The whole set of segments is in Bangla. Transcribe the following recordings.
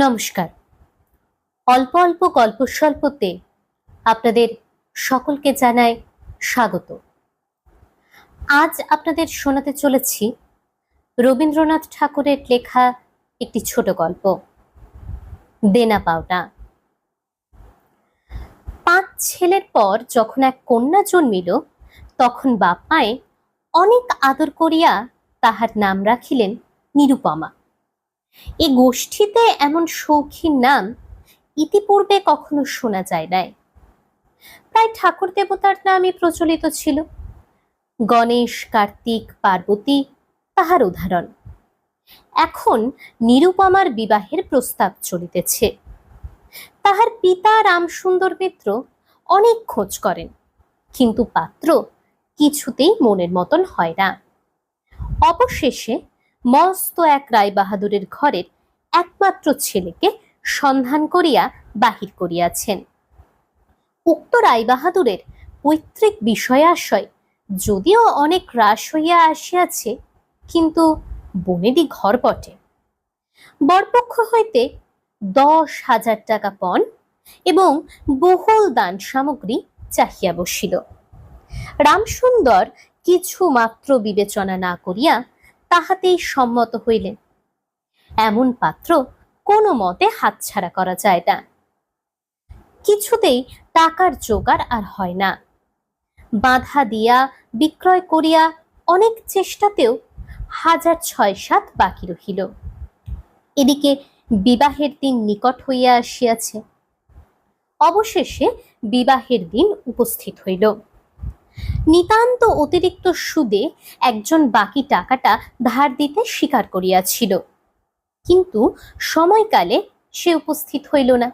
নমস্কার। অল্প অল্প গল্প স্বল্পতে আপনাদের সকলকে জানাই স্বাগত। আজ আপনাদের শোনাতে চলেছি রবীন্দ্রনাথ ঠাকুরের লেখা একটি ছোট গল্প, দেনা পাওনা। 5 ছেলের পর যখন এক কন্যা জন্মিল, তখন বাপ মায়ে অনেক আদর করিয়া তাহার নাম রাখিলেন নিরুপমা। এ গোষ্ঠীতে এমন শৌখিন নাম ইতিপূর্বে কখনো শোনা যায় নাই। প্রায় ঠাকুর দেবতার নামই প্রচলিত ছিল। গণেশ, কার্তিক, পার্বতী তাহার উদাহরণ। এখন নিরুপমার বিবাহের প্রস্তাব চলিতেছে। তাহার পিতা রামসুন্দর মিত্র অনেক খোঁজ করেন, কিন্তু পাত্র কিছুতেই মনের মতন হয় না। অবশেষে মস্ত এক রায়বাহাদুরের ঘরের একমাত্র ছেলেকে সন্ধান করিয়া বাহির করিয়াছেন। উক্ত রায়বাহাদুরের পৈতৃক বিষয়াশয় যদিও অনেক হ্রাস হইয়া আসিয়াছে, কিন্তু বনেদি ঘর বটে। বরপক্ষ হইতে 10,000 টাকা পণ এবং বহুল দান সামগ্রী চাহিয়া বসিল। রামসুন্দর কিছু মাত্র বিবেচনা না করিয়া তাহাতেই সম্মত হইলেন। এমন পাত্র কোনো মতে হাতছাড়া করা যায় না। কিছুতেই টাকার জোগাড় আর হয় না। বাধা দিয়া বিক্রয় করিয়া অনেক চেষ্টাতেও 6,7 বাকি রহিল। এদিকে বিবাহের দিন নিকট হইয়া আসিয়াছে। অবশেষে বিবাহের দিন উপস্থিত হইল। নিতান্ত অতিরিক্ত সুদে একজন বাকি টাকাটা ধার দিতে স্বীকার করিয়াছিল, কিন্তু সময়কালে সে উপস্থিত হইল না।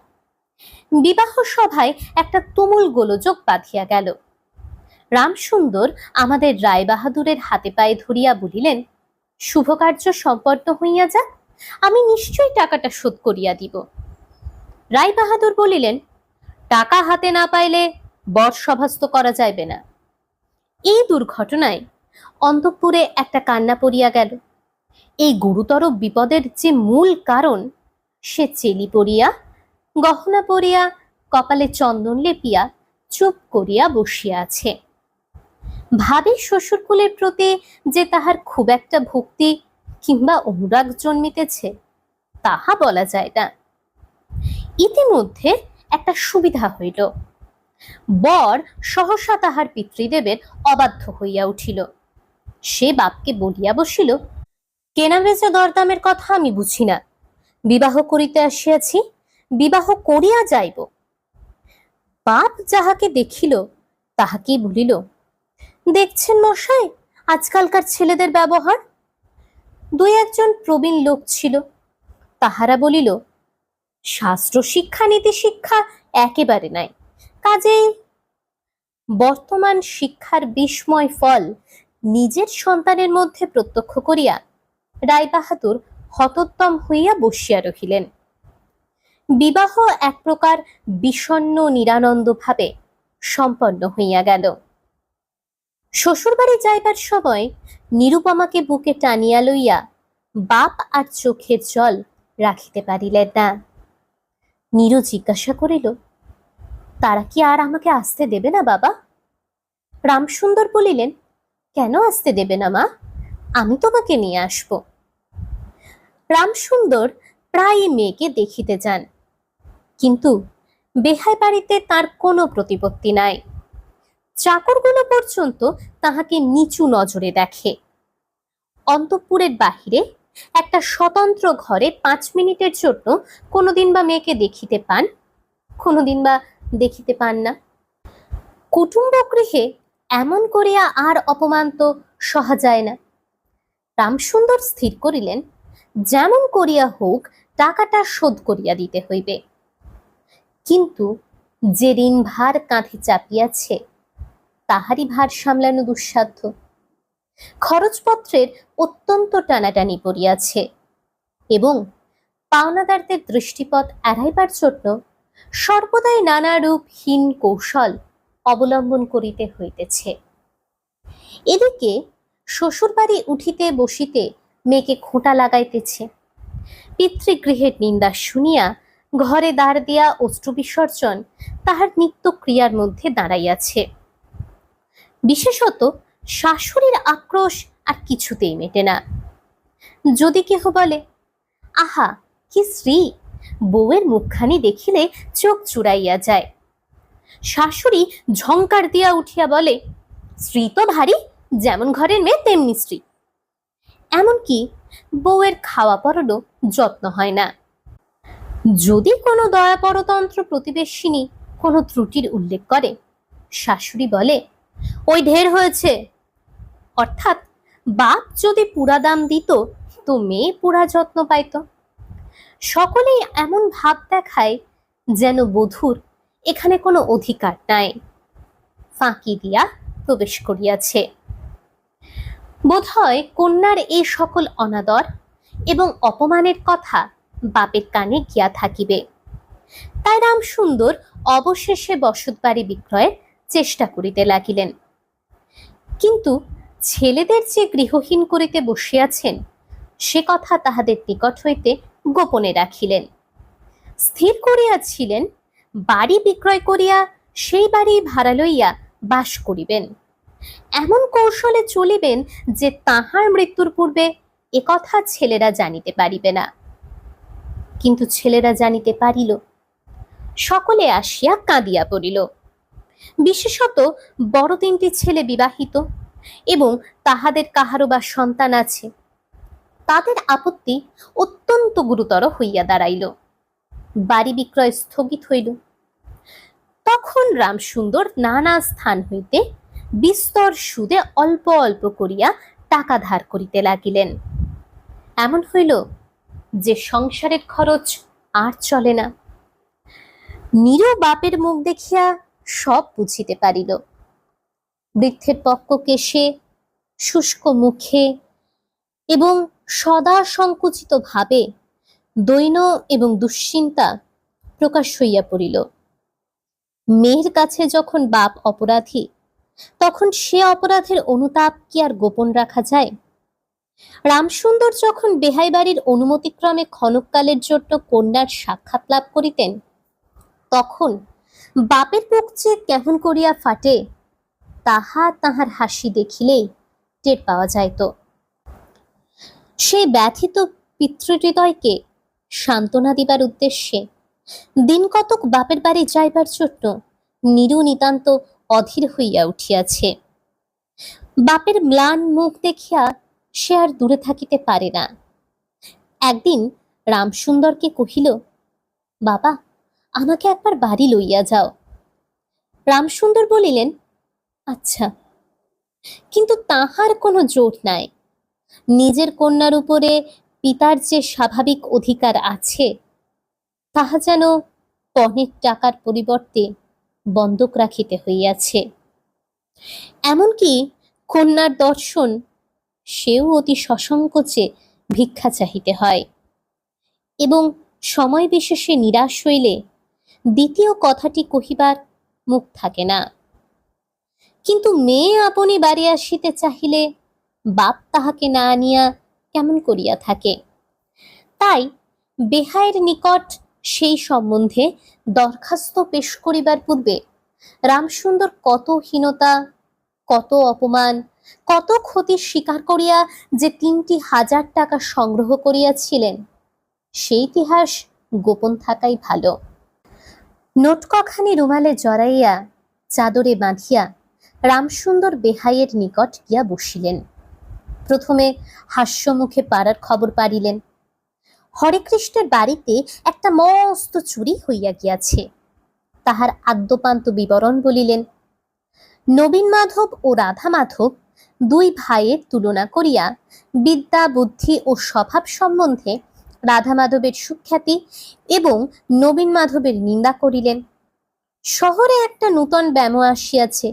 বিবাহ সভায় একটা তুমুল গোলযোগ বাঁধিয়া গেল। রামসুন্দর আমাদের রায়বাহাদুরের হাতে পায়ে ধরিয়া বলিলেন, শুভ কার্য সম্পন্ন হইয়া যাক, আমি নিশ্চয়ই টাকাটা শোধ করিয়া দিব। রায়বাহাদুর বলিলেন, টাকা হাতে না পাইলে বর সভাস্থ করা যাইবে না। এই দুর্ঘটনায় অন্তঃপুরে একটা কান্না পড়িয়া গেল। এই গুরুতর বিপদের যে মূল কারণ, সে চেলি পড়িয়া, গহনা পরিয়া, কপালে চন্দন লেপিয়া চুপ করিয়া বসিয়া আছে। ভাবি শ্বশুরকুলের প্রতি যে তাহার খুব একটা ভক্তি কিংবা অনুরাগ জন্মিতেছে, তাহা বলা যায় না। ইতিমধ্যে একটা সুবিধা হইল। বর সহসা তাহার পিতৃদেবের অবাধ্য হইয়া উঠিল। সে বাপকে বলিয়া বসিল, কেনাবেচা দরদামের কথা আমি বুঝি না, বিবাহ করিতে আসিয়াছি, বিবাহ করিয়া যাইব। বাপ যাহাকে দেখিল তাহাকেই বলিল, দেখছেন মশাই আজকালকার ছেলেদের ব্যবহার। 2-1 প্রবীণ লোক ছিল, তাহারা বলিল, শাস্ত্র শিক্ষা নীতি শিক্ষা একেবারে নাই, কাজেই বর্তমান শিক্ষার বিস্ময় ফল নিজের সন্তানের মধ্যে প্রত্যক্ষ করিয়া রায়বাহাদুর হতোদ্যম হইয়া বসিয়া রহিলেন। বিবাহ এক প্রকার বিষণ্ণ নিরানন্দ ভাবে সম্পন্ন হইয়া গেল। শ্বশুরবাড়ি যাইবার সময় নিরুপমাকে বুকে টানিয়া লইয়া বাপ আর চোখের জল রাখিতে পারিলেন না। নীরু জিজ্ঞাসা করিল, তারা কি আর আমাকে আসতে দেবে না বাবা? রামসুন্দর বলিলেন, কেন আসতে দেবে না মা, আমি তোমাকে নিয়ে আসব। রামসুন্দর প্রায় মেয়েকে দেখিতে যান, কিন্তু বেহাই বাড়িতে তার কোনো প্রতিপত্তি নাই। চাকরগুলো পর্যন্ত তাহাকে নিচু নজরে দেখে। অন্তঃপুরের বাহিরে একটা স্বতন্ত্র ঘরে 5 মিনিটের জন্য কোনোদিন বা মেয়েকে দেখিতে পান, কোনোদিন বা দেখিতে পান না। কুটুম্ব গৃহে এমন করিয়া আর অপমান তো সহা যায় না। রামসুন্দর স্থির করিলেন, যেমন করিয়া হোক টাকাটা শোধ করিয়া দিতে হইবে। কিন্তু যে ঋণ ভার কাঁধে চাপিয়াছে, তাহারই ভার সামলানো দুঃসাধ্য। খরচপত্রের অত্যন্ত টানাটানি পড়িয়াছে এবং পাওনাদারদের দৃষ্টিপথ এড়াইবার জন্য সর্বদাই নানারূপ হীন কৌশল অবলম্বন করিতে হইতেছে। এদিকে শ্বশুরবাড়ি উঠিতে বসিতে মেয়েকে খোঁটা লাগাইতেছে। পিতৃগৃহের নিন্দা শুনিয়া ঘরে দ্বার দিয়া অশ্রু বিসর্জন তাহার নিত্য ক্রিয়ার মধ্যে দাঁড়াইয়াছে। বিশেষত শাশুড়ির আক্রোশ আর কিছুতেই মেটে না। যদি কেহ বলে, আহা কি শ্রী, বউয়ের মুখখানি দেখিলে চোখ চুরাইয়া যায়, শাশুড়ি ঝংকার দিয়া উঠিয়া বলে, স্ত্রী তো ভারী, যেমন ঘরের মেয়ে তেমনি স্ত্রী। এমনকি বউয়ের খাওয়া পরও যত্ন হয় না। যদি কোনো দয়াপরতন্ত্র প্রতিবেশিনী কোনো ত্রুটির উল্লেখ করে, শাশুড়ি বলে, ওই ঢের হয়েছে। অর্থাৎ বাপ যদি পুরা দাম দিত তো মেয়ে পুরা যত্ন পাইত। সকলেই এমন ভাব দেখায় যেন বধূর এখানে কোনো অধিকার নাই, ফাঁকি দিয়া প্রবেশ করিয়াছে। বোধহয় কন্যার এই সকল অনাদর এবং অপমানের কথা বাপের কানে গিয়া থাকিবে, তাই রামসুন্দর অবশেষে বসতবাড়ি বিক্রয়ের চেষ্টা করিতে লাগিলেন। কিন্তু ছেলেদের যে গৃহহীন করিতে বসিয়াছেন সে কথা তাহাদের নিকট হইতে গোপনে রাখিলেন। স্থির করিয়াছিলেন বাড়ি বিক্রয় করিয়া সেই বাড়ি ভাড়া লইয়া বাস করিবেন, এমন কৌশলে চলিবেন যে তাহার মৃত্যুর পূর্বে একথা ছেলেরা জানিতে পারিবে না। কিন্তু ছেলেরা জানিতে পারিল, সকলে আসিয়া কাঁদিয়া পড়িল। বিশেষত বড় তিনটি ছেলে বিবাহিত এবং তাহাদের কাহারও বা সন্তান আছে, তাদের আপত্তি অত্যন্ত গুরুতর হইয়া দাঁড়াইল। বাড়ি বিক্রয় স্থগিত হইল। তখন রামসুন্দর নানা স্থান হইতে বিস্তর সুদে অল্প অল্প করিয়া টাকা ধার করিতে লাগিলেন। এমন হইল যে সংসারের খরচ আর চলে না। নীরু বাপের মুখ দেখিয়া সব বুঝিতে পারিল। বৃদ্ধের পক্ক কেশে, শুষ্ক মুখে এবং সদা সংকুচিত ভাবে দৈন্য এবং দুশ্চিন্তা প্রকাশ হইয়া পড়িল। মেয়ের কাছে যখন বাপ অপরাধী, তখন সে অপরাধের অনুতাপ কি আর গোপন রাখা যায়? রামসুন্দর যখন বেহাই বাড়ির অনুমতিক্রমে ক্ষণকালের জন্য কন্যার সাক্ষাৎ লাভ করিতেন, তখন বাপের বুক যে কেমন করিয়া ফাটে তাহা তাহার হাসি দেখিলেই টের পাওয়া যাইত। সেই ব্যথিত পিতৃহৃদয়কে সান্ত্বনা দিবার উদ্দেশ্যে দিন কতক বাপের বাড়ি যাইবার জন্য নীরু নিতান্ত অধীর হইয়া উঠিয়াছে। বাপের ম্লান মুখ দেখিয়া সে আর দূরে থাকিতে পারে না। একদিন রামসুন্দরকে কহিল, বাবা, আমাকে একবার বাড়ি লইয়া যাও। রামসুন্দর বলিলেন, আচ্ছা। কিন্তু তাহার কোনো জোর নাই। নিজের কন্যার উপরে পিতার যে স্বাভাবিক অধিকার আছে তাহা যেন পণের টাকার পরিবর্তে বন্ধক রাখিতে হইয়াছে। এমনকি কন্যার দর্শন সেও অতি সসংকোচে ভিক্ষা চাহিতে হয় এবং সময় বিশেষে নিরাশ হইলে দ্বিতীয় কথাটি কহিবার মুখ থাকে না। কিন্তু মেয়ে আপনি বাড়ি আসিতে চাহিলে বাপ তাহাকে না আনিয়া কেমন করিয়া থাকে। তাই বেহাইয়ের নিকট সেই সম্বন্ধে দরখাস্ত পেশ করিবার পূর্বে রামসুন্দর কত হীনতা, কত অপমান, কত ক্ষতি স্বীকার করিয়া যে 3,000 টাকা সংগ্রহ করিয়াছিলেন সেই ইতিহাস গোপন থাকাই ভালো। নোটকখানি রুমালে জড়াইয়া চাদরে বাঁধিয়া রামসুন্দর বেহাইয়ের নিকট গিয়া বসিলেন। প্রথমে হাস্যমুখে পাড়ার খবর পাড়িলেন। হরেকৃষ্ণের বাড়িতে একটা মস্ত চুরি হইয়া গিয়াছে, তাহার আদ্যপান্ত বিবরণ বলিলেন। নবীন মাধব ও রাধা মাধব দুই ভাইয়ের তুলনা করিয়া বিদ্যা, বুদ্ধি ও স্বভাব সম্বন্ধে রাধা মাধবের সুখ্যাতি এবং নবীন মাধবের নিন্দা করিলেন। শহরে একটা নূতন ব্যামো আসিয়াছে,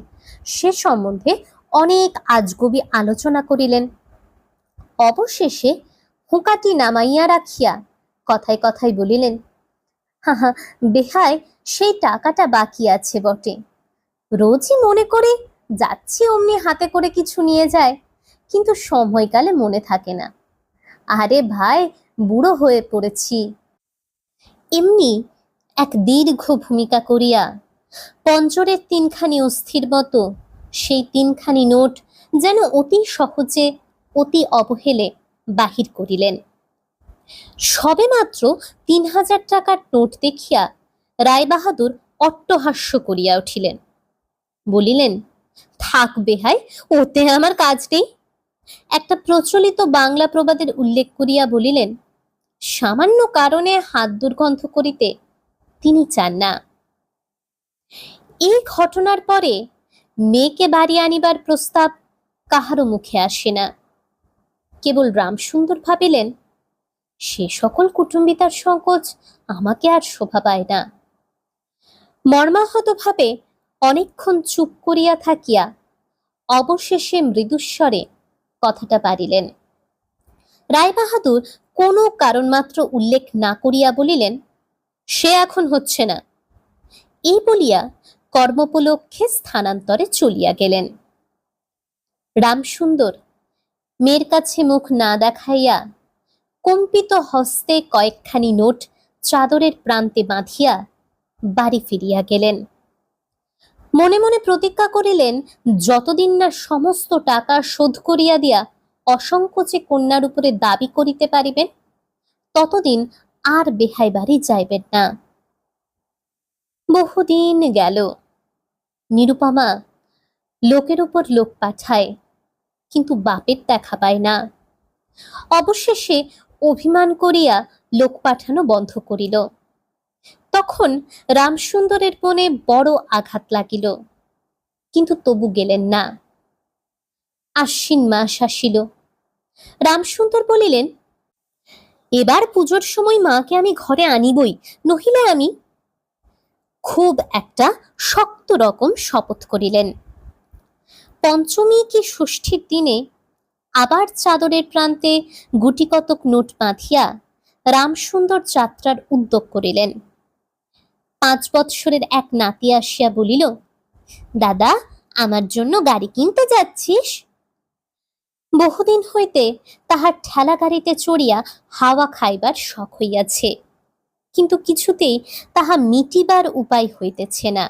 সে সম্বন্ধে অনেক আজগুবি আলোচনা করিলেন। অবশেষে হুঁকাটি নামাইয়া রাখিয়া কথায় কথায় বলিলেন, হাহা, বেহাই সেই টাকাটা বাকি আছে বটে। রোজই মনে করে যাচ্ছি অমনি হাতে করে কিছু নিয়ে যায়, কিন্তু সময়কালে মনে থাকে না। আরে ভাই, বুড়ো হয়ে পড়েছি। এমনি এক দীর্ঘ ভূমিকা করিয়া পঞ্জরের তিনখানি অস্থির মতো সেই তিনখানি নোট যেন অতি সহজে অতি অবহেলে বাহির করিলেন। সবেমাত্র ৩,০০০ টাকার নোট দেখিয়া রায়বাহাদুর অট্টহাস্য করিয়া উঠিলেন, বলিলেন, থাক বেহাই, ওতে আমার কাজ নেই। একটা প্রচলিত বাংলা প্রবাদের উল্লেখ করিয়া বলিলেন, সামান্য কারণে হাত দুর্গন্ধ করিতে তিনি চান না। এই ঘটনার পরে মেয়েকে বাড়ি আনিবার প্রস্তাব কাহারও মুখে আসে না। কেবল রামসুন্দর ভাবিলেন, সে সকল কুটুম্বিতার সংকোচ আমাকে আর শোভা পায় না। মর্মাহতভাবে অনেকক্ষণ চুপ করিয়া থাকিয়া অবশেষে মৃদুস্বরে কথাটা পারিলেন। রায়বাহাদুর কোনো কারণ মাত্র উল্লেখ না করিয়া বলিলেন, সে এখন হচ্ছে না। এই বলিয়া কর্মোপলক্ষে স্থানান্তরে চলিয়া গেলেন। রামসুন্দর মেয়ের কাছে মুখ না দেখাইয়া কম্পিত হস্তে কয়েকখানি নোট চাদরের প্রান্তে বাঁধিয়া বাড়ি ফিরিয়া গেলেন। মনে মনে প্রতিজ্ঞা করিলেন, যতদিন না সমস্ত টাকা শোধ করিয়া দিয়া অসংকোচে কন্যার উপরে দাবি করিতে পারিবেন, ততদিন আর বেহাই বাড়ি যাইবেন না। বহুদিন গেল। নিরুপমা লোকের উপর লোক পাঠায়, কিন্তু বাপের দেখা পায় না। অবশেষে অভিমান করিয়া লোক পাঠানো বন্ধ করিল। তখন রামসুন্দরের মনে বড় আঘাত লাগিল, কিন্তু তবু গেলেন না। আশ্বিন মাস আসিল। রামসুন্দর বলিলেন, এবার পুজোর সময় মাকে আমি ঘরে আনিবই, নহিলে আমি। খুব একটা শক্ত রকম শপথ করিলেন। পঞ্চমী কি ষষ্ঠীর দিনে আবার চাদরের প্রান্তে গুটিকতক নোট বাঁধিয়া রামসুন্দর যাত্রার উদ্যোগ করিলেন। 5 বৎসরের এক নাতি আসিয়া বলিল, দাদা, আমার জন্য গাড়ি কিনতে যাচ্ছিস? বহুদিন হইতে তাহার ঠেলা গাড়িতে চড়িয়া হাওয়া খাইবার শখ হইয়াছে, কিন্তু কিছুতেই তাহা মিটিবার উপায় হইতেছে না।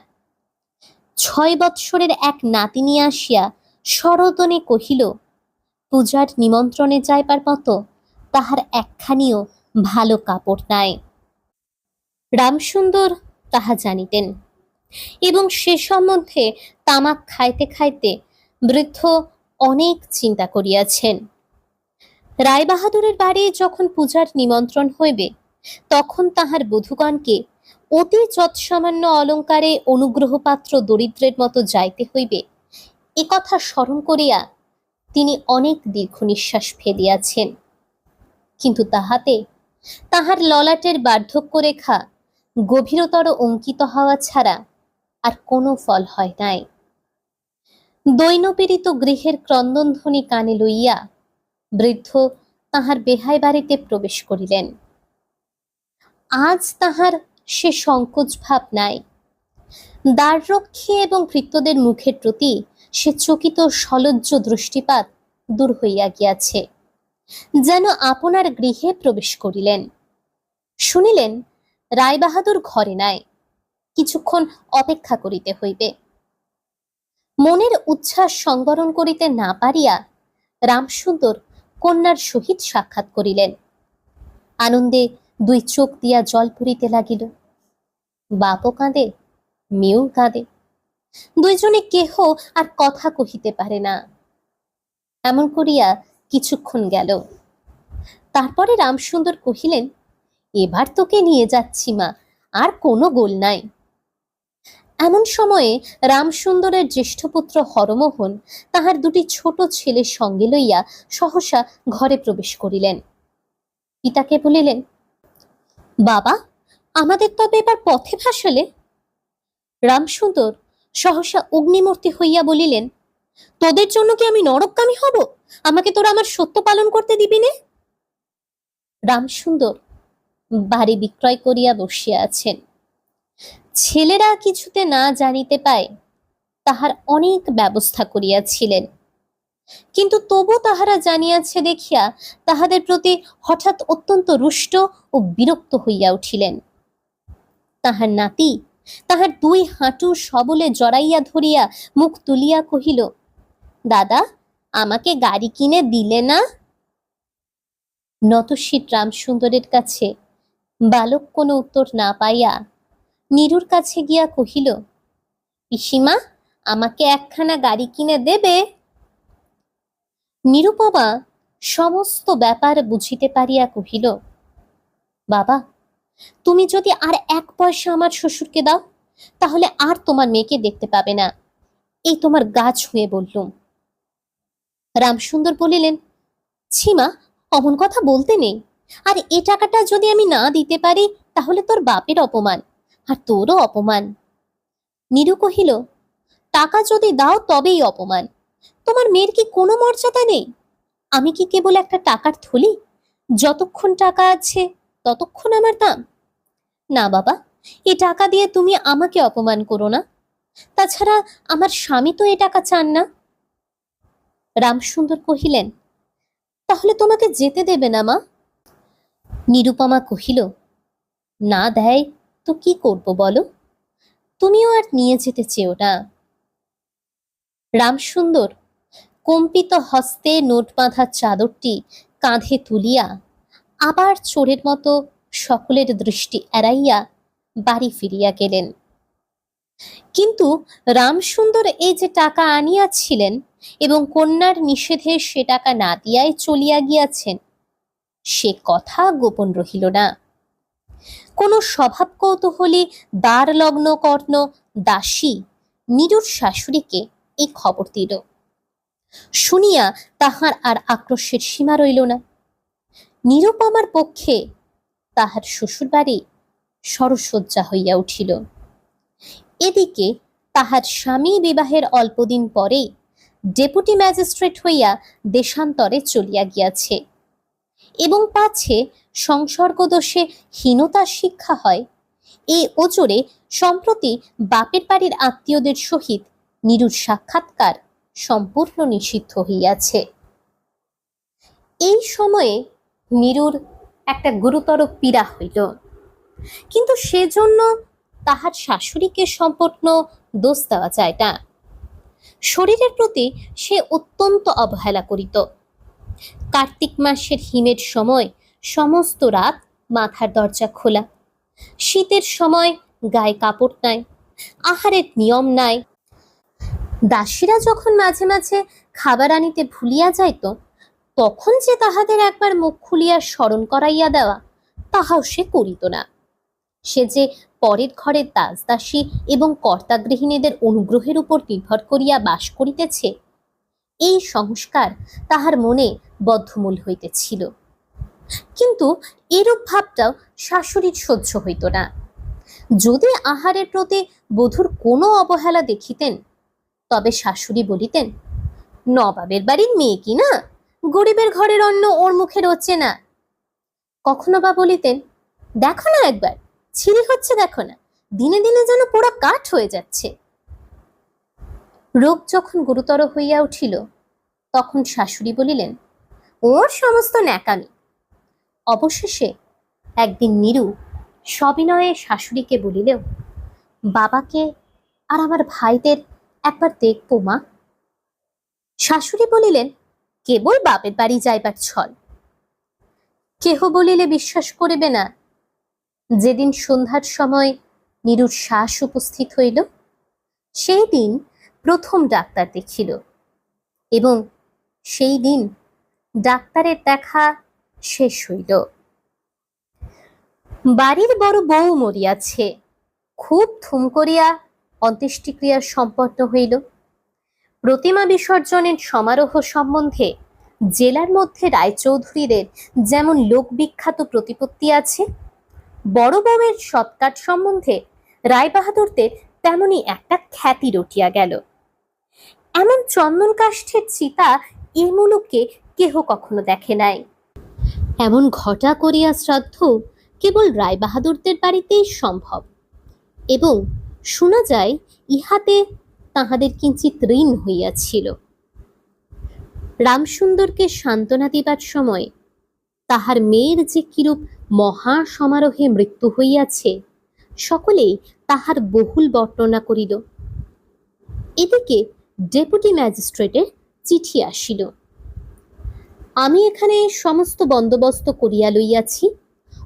6 বৎসরের এক নাতিনী আসিয়া সরোদনে কহিল, পূজার নিমন্ত্রণে যাইবার মতো তাহার একখানিও ভালো কাপড় নাই। রামসুন্দর তাহা জানিতেন এবং সে সম্বন্ধে তামাক খাইতে খাইতে বৃদ্ধ অনেক চিন্তা করিয়াছেন। রায়বাহাদুরের বাড়ি যখন পূজার নিমন্ত্রণ হইবে, তখন তাহার বধূগণকে অতি যৎসামান্য অলঙ্কারে অনুগ্রহপাত্র দরিদ্রের মতো যাইতে হইবে, এ কথা স্মরণ করিয়া তিনি অনেক দীর্ঘ নিঃশ্বাস ফেলিয়াছেন। কিন্তু তাহাতে তাহার ললাটের বার্ধক্য রেখা গভীরতর অঙ্কিত হওয়া ছাড়া আর কোনো ফল হয় নাই। দৈনপীড়িত গৃহের ক্রন্দনধ্বনি কানে লইয়া বৃদ্ধ তাহার বেহাই বাড়িতে প্রবেশ করিলেন। আজ তাহার সে সংকোচ ভাব নাই। দ্বাররক্ষী এবং ভৃত্যদের মুখের প্রতি সে চকিত সলজ্জ দৃষ্টিপাত দূর হইয়া গিয়াছে। যেন আপনার গৃহে প্রবেশ করিলেন। শুনিলেন, রায়বাহাদুর ঘরে নাই, কিছুক্ষণ অপেক্ষা করিতে হইবে। মনের উচ্ছ্বাস সংবরণ করিতে না পারিয়া রামসুন্দর কন্যার সহিত সাক্ষাৎ করিলেন। আনন্দে 2 চোখ দিয়া জল পড়িতে লাগিল। বাপও কাঁদে, মেয়েও কাঁদে, দুইজনে কেহ আর কথা কহিতে পারে না। এমন করিয়া কিছুক্ষণ গেল। তারপরে রামসুন্দর কহিলেন, এবার তোকে নিয়ে যাচ্ছি মা, আর কোনো গোল নাই। এমন সময়ে রামসুন্দরের জ্যেষ্ঠ পুত্র হরমোহন তাহার 2টি ছোট ছেলের সঙ্গে লইয়া সহসা ঘরে প্রবেশ করিলেন। পিতাকে বলিলেন, বাবা, আমাদের তবে এবার পথে ভাসলে? রামসুন্দর সহসা অগ্নিমূর্তি হইয়া বলিলেন, তোদের জন্য কি আমি নরকগামী হব? আমাকে তোরা আমার সত্য পালন করতে দিবি নে? রামসুন্দর বাড়ি বিক্রয় করিয়া বসিয়া আছেন। ছেলেরা কিছুতে না জানিতে পায় তাহার অনেক ব্যবস্থা করিয়াছিলেন। কিন্তু তবু তাহারা জানিয়াছে দেখিয়া তাহাদের প্রতি হঠাৎ অত্যন্ত রুষ্ট ও বিরক্ত হইয়া উঠিলেন। তাহার নাতি তাহার দুই হাঁটু সবলে জড়াইয়া ধরিয়া মুখ তুলিয়া কহিল, দাদা, আমাকে গাড়ি কিনে দিলে না? নতশীর রামসুন্দরের কাছে বালক কোনো উত্তর না পাইয়া নীরুর কাছে গিয়া কহিল, পিসিমা, আমাকে একখানা গাড়ি কিনে দেবে? নিরুপমা সমস্ত ব্যাপার বুঝিতে পারিয়া কহিল, বাবা, তুমি যদি আর 1 পয়সা আমার শ্বশুরকে দাও, তাহলে আর তোমার মেয়েকে দেখতে পাবে না, এই তোমার গা ছুঁয়ে বললুম। রামসুন্দর বলিলেন, ছিমা, অমন কথা বলতে নেই। আর এ টাকাটা যদি আমি না দিতে পারি, তাহলে তোর বাপের অপমান, আর তোরও অপমান। নীরু কহিল, টাকা যদি দাও তবেই অপমান। তোমার মেয়ের কি কোনো মর্যাদা নেই? আমি কি কেবল একটা টাকার থলি? যতক্ষণ টাকা আছে ততক্ষণ আমার দাম। না বাবা, এ টাকা দিয়ে তুমি আমাকে অপমান করো না। তাছাড়া আমার স্বামী তো এ টাকা চান না। রামসুন্দর কহিলেন, তাহলে তোমাকে যেতে দেবে না মা? নিরুপমা কহিল, না দেয় তো কি করব বলো, তুমিও আর নিয়ে যেতে চেও না। রামসুন্দর কম্পিত হস্তে নোট বাঁধা চাদরটি কাঁধে তুলিয়া আবার চোরের মতো সকলের দৃষ্টি এড়াইয়া বাড়ি ফিরিয়া গেলেন। কিন্তু রামসুন্দর এই যে টাকা আনিয়াছিলেন এবং কন্যার নিষেধে সে টাকা না দিয়াই চলিয়া গিয়াছেন, সে কথা গোপন রহিল না। কোন স্বভাব কৌতূহলী দ্বার লগ্ন কর্ণ দাসী নীরুর শাশুড়িকে এই খবর দিল। শুনিয়া তাহার আর আক্রোশের সীমা রইল না। নিরুপমার পক্ষে তাহার শ্বশুর বাড়ি সরসজ্জা হইয়া উঠিল। এদিকে তাহার স্বামী বিবাহের অল্পদিন পরেই ডেপুটি ম্যাজিস্ট্রেট হইয়া দেশান্তরে চলিয়া গিয়াছে, এবং পাছে সংসর্গদোষে হীনতার শিক্ষা হয়, এই ওজরে সম্প্রতি বাপের বাড়ির আত্মীয়দের সহিত নীরুর সাক্ষাৎকার সম্পূর্ণ নিষিদ্ধ হইয়াছে। এই সময়ে নীরুর একটা গুরুতর পীড়া হইল, কিন্তু সেজন্য তাহার শাশুড়িকে সম্পূর্ণ দোষ দেওয়া যায় না। শরীরের প্রতি সে অত্যন্ত অবহেলা করিত। কার্তিক মাসের হিমের সময় সমস্ত রাত মাথার দরজা খোলা, শীতের সময় গায়ে কাপড় নাই, আহারের নিয়ম নাই। দাসীরা যখন মাঝে মাঝে খাবার আনিতে ভুলিয়া যাইত, তখন যে তাহাদের একবার মুখ খুলিয়া স্মরণ করাইয়া দেওয়া, তাহাও সে করিত না। সে যে পরের ঘরের দাসদাসী এবং কর্তা গৃহিণীদের অনুগ্রহের উপর নির্ভর করিয়া বাস করিতেছে, এই সংস্কার তাহার মনে বদ্ধমূল হইতেছিল। কিন্তু এরূপ ভাবটাও শাশুড়ির সহ্য হইত না। যদি আহারের প্রতি বধূর কোনো অবহেলা দেখিতেন, তবে শাশুড়ি বলিতেন, নবাবের বাড়ির মেয়ে কি না, গরিবের ঘরের অন্ন ওর মুখে রোচে না। কখনো বা বলিতেন, দেখো না একবার, ছিঁড়ি হচ্ছে দেখো না, দিনে দিনে যেন পোড়া কাঠ হয়ে যাচ্ছে। রোগ যখন গুরুতর হইয়া উঠিল, তখন শাশুড়ি বলিলেন, ওর সমস্ত ন্যাকামি। অবশেষে একদিন নীরু সবিনয়ে শাশুড়িকে বলিলেও, বাবাকে আর আমার ভাইদের একবার দেখবো মা। শাশুড়ি বলিলেন, কেবল বাপের বাড়ি যাইবার ছল। কেহ বলিলে বিশ্বাস করিবে না। যেদিন সন্ধ্যার সময় নীরুর শ্বাস উপস্থিত হইল, সেই দিন প্রথম ডাক্তার দেখিল, এবং সেই দিন ডাক্তারের দেখা শেষ হইল। বাড়ির বড় বউ মরিয়াছে। খুব ধুম করিয়া অন্ত্যেষ্টিক্রিয়া সম্পন্ন হইল। প্রতিমা বিসর্জনের সমারোহ সম্বন্ধে জেলার মধ্যে রায়চৌধুরীদের যেমন লোকবিখ্যাত প্রতিপত্তি আছে, বড় বউয়ের সৎকার সম্বন্ধে রায়বাহাদুরদের তেমনি একটা খ্যাতি রটিয়া গেল। এমন চন্দন কাষ্ঠের চিতা এ মুলুকে কেহ কখনো দেখে নাই। এমন ঘটা করিয়া শ্রাদ্ধ কেবল রায়বাহাদুরদের বাড়িতেই সম্ভব, এবং শোনা যায় ইহাতে তাহাদের কিঞ্চিত ঋণ হইয়াছিল। রামসুন্দরকে সান্ত্বনা দিবার সময় তাহার মেয়ের যে কিরূপ মহা সমারোহে মৃত্যু হইয়াছে সকলেই তাহার বহুল বর্ণনা করিল। এদিকে ডেপুটি ম্যাজিস্ট্রেটের চিঠি আসিল। আমি এখানে সমস্ত বন্দোবস্ত করিয়া লইয়াছি,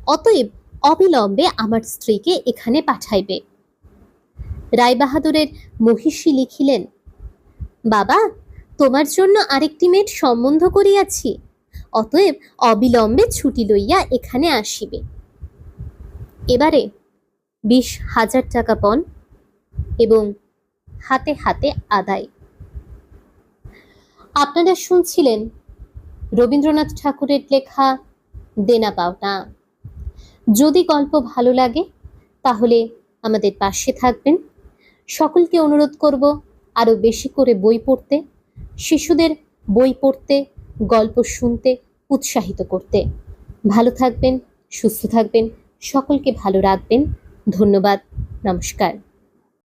অতএব অবিলম্বে আমার স্ত্রীকে এখানে পাঠাইবে। রায়বাহাদুরের মহিষী লিখিলেন, বাবা, তোমার জন্য আরেকটি মেয়ের সম্বন্ধ করিয়াছি, অতএব অবিলম্বে ছুটি লইয়া এখানে আসিবে। এবারে 20,000 টাকা পণ এবং হাতে হাতে আদায়। আপনারা শুনছিলেন রবীন্দ্রনাথ ঠাকুরের লেখা দেনা পাওনা। যদি গল্প ভালো লাগে তাহলে আমাদের পাশে থাকবেন। সকলকে অনুরোধ করব আরো বেশি করে বই পড়তে, শিশুদের বই পড়তে, গল্প শুনতে উৎসাহিত করতে। ভালো থাকবেন, সুস্থ থাকবেন, সকলকে ভালো রাখবেন। ধন্যবাদ, নমস্কার।